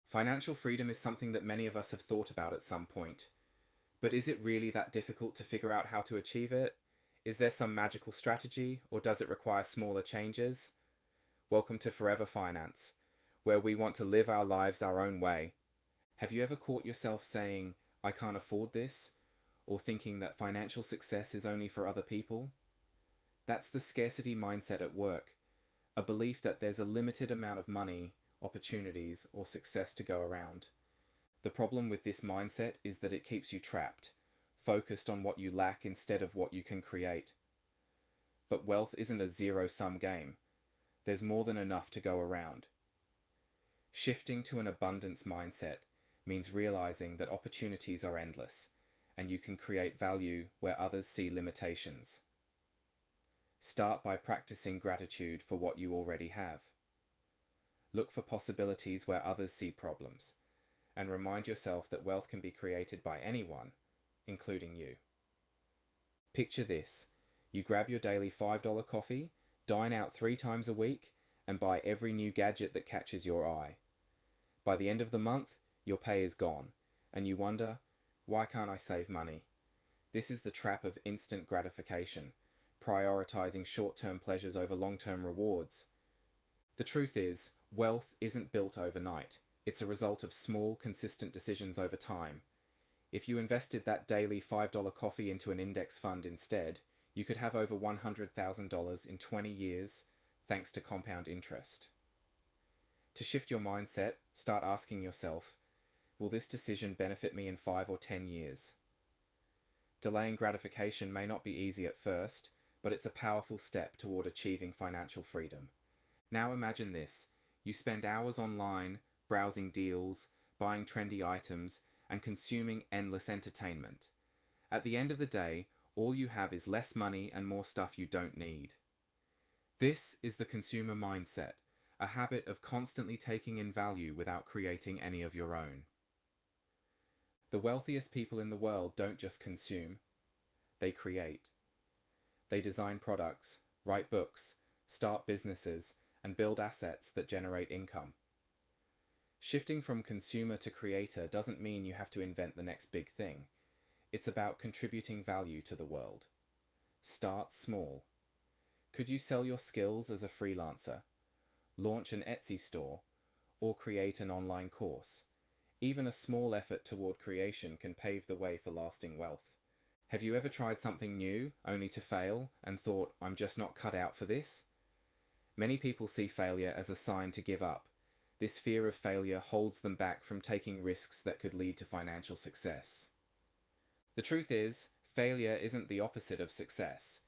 Financial freedom is something that many of us have thought about at some point. But is it really that difficult to figure out how to achieve it? Is there some magical strategy, or does it require smaller changes? Welcome to Forever Finance, where we want to live our lives our own way. Have you ever caught yourself saying, I can't afford this? Or thinking that financial success is only for other people? That's the scarcity mindset at work, a belief that there's a limited amount of money, opportunities, or success to go around. The problem with this mindset is that it keeps you trapped, focused on what you lack instead of what you can create. But wealth isn't a zero-sum game. There's more than enough to go around. Shifting to an abundance mindset means realizing that opportunities are endless, and you can create value where others see limitations. Start by practicing gratitude for what you already have. Look for possibilities where others see problems, and remind yourself that wealth can be created by anyone, including you. Picture this: you grab your daily $5 coffee, dine out 3 times a week, and buy every new gadget that catches your eye. By the end of the month, your pay is gone, and you wonder, why can't I save money? This is the trap of instant gratification, prioritizing short-term pleasures over long-term rewards. The truth is, wealth isn't built overnight. It's a result of small, consistent decisions over time. If you invested that daily $5 coffee into an index fund instead, you could have over $100,000 in 20 years, thanks to compound interest. To shift your mindset, start asking yourself, will this decision benefit me in 5 or 10 years? Delaying gratification may not be easy at first, but it's a powerful step toward achieving financial freedom. Now imagine this: you spend hours online, browsing deals, buying trendy items, and consuming endless entertainment. At the end of the day, all you have is less money and more stuff you don't need. This is the consumer mindset, a habit of constantly taking in value without creating any of your own. The wealthiest people in the world don't just consume, they create. They design products, write books, start businesses, and build assets that generate income. Shifting from consumer to creator doesn't mean you have to invent the next big thing. It's about contributing value to the world. Start small. Could you sell your skills as a freelancer, launch an Etsy store, or create an online course? Even a small effort toward creation can pave the way for lasting wealth. Have you ever tried something new, only to fail, and thought, I'm just not cut out for this? Many people see failure as a sign to give up. This fear of failure holds them back from taking risks that could lead to financial success. The truth is, failure isn't the opposite of success.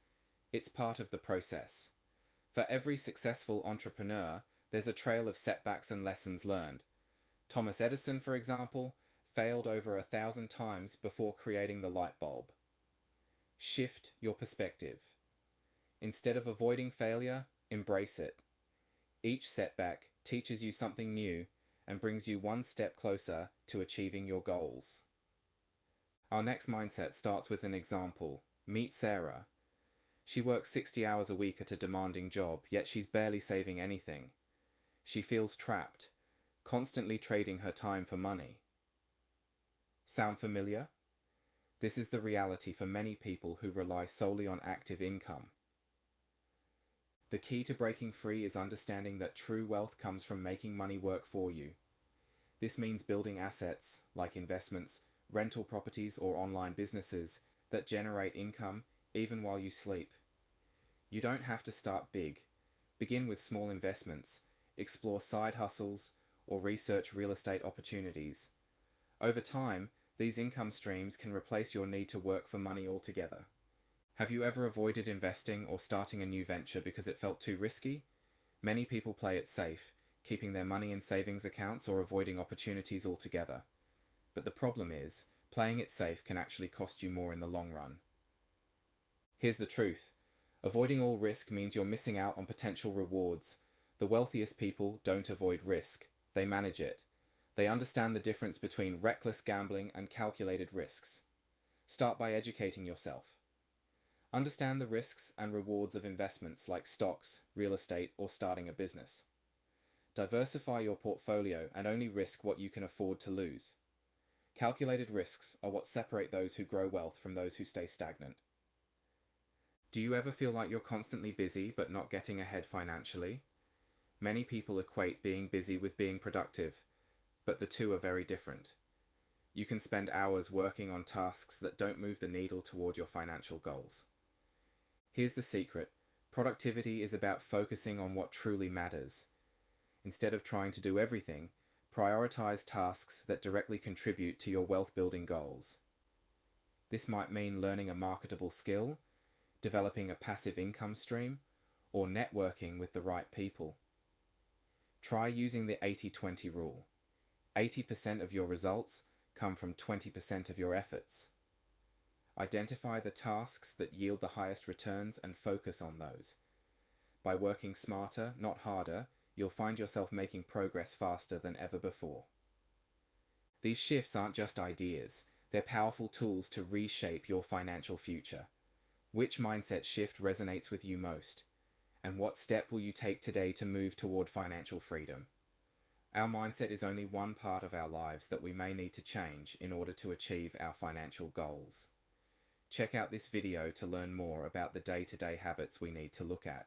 It's part of the process. For every successful entrepreneur, there's a trail of setbacks and lessons learned. Thomas Edison, for example, failed over 1,000 times before creating the light bulb. Shift your perspective. Instead of avoiding failure, embrace it. Each setback teaches you something new and brings you one step closer to achieving your goals. Our next mindset starts with an example. Meet Sarah. She works 60 hours a week at a demanding job, yet she's barely saving anything. She feels trapped, constantly trading her time for money. Sound familiar? This is the reality for many people who rely solely on active income. The key to breaking free is understanding that true wealth comes from making money work for you. This means building assets, like investments, rental properties, or online businesses that generate income even while you sleep. You don't have to start big. Begin with small investments, explore side hustles, or research real estate opportunities. Over time, these income streams can replace your need to work for money altogether. Have you ever avoided investing or starting a new venture because it felt too risky? Many people play it safe, keeping their money in savings accounts or avoiding opportunities altogether. But the problem is, playing it safe can actually cost you more in the long run. Here's the truth. Avoiding all risk means you're missing out on potential rewards. The wealthiest people don't avoid risk, they manage it. They understand the difference between reckless gambling and calculated risks. Start by educating yourself. Understand the risks and rewards of investments like stocks, real estate, or starting a business. Diversify your portfolio and only risk what you can afford to lose. Calculated risks are what separate those who grow wealth from those who stay stagnant. Do you ever feel like you're constantly busy but not getting ahead financially? Many people equate being busy with being productive, but the two are very different. You can spend hours working on tasks that don't move the needle toward your financial goals. Here's the secret. Productivity is about focusing on what truly matters. Instead of trying to do everything, prioritize tasks that directly contribute to your wealth-building goals. This might mean learning a marketable skill, developing a passive income stream, or networking with the right people. Try using the 80-20 rule. 80% of your results come from 20% of your efforts. Identify the tasks that yield the highest returns and focus on those. By working smarter, not harder, you'll find yourself making progress faster than ever before. These shifts aren't just ideas, they're powerful tools to reshape your financial future. Which mindset shift resonates with you most? And what step will you take today to move toward financial freedom? Our mindset is only one part of our lives that we may need to change in order to achieve our financial goals. Check out this video to learn more about the day-to-day habits we need to look at.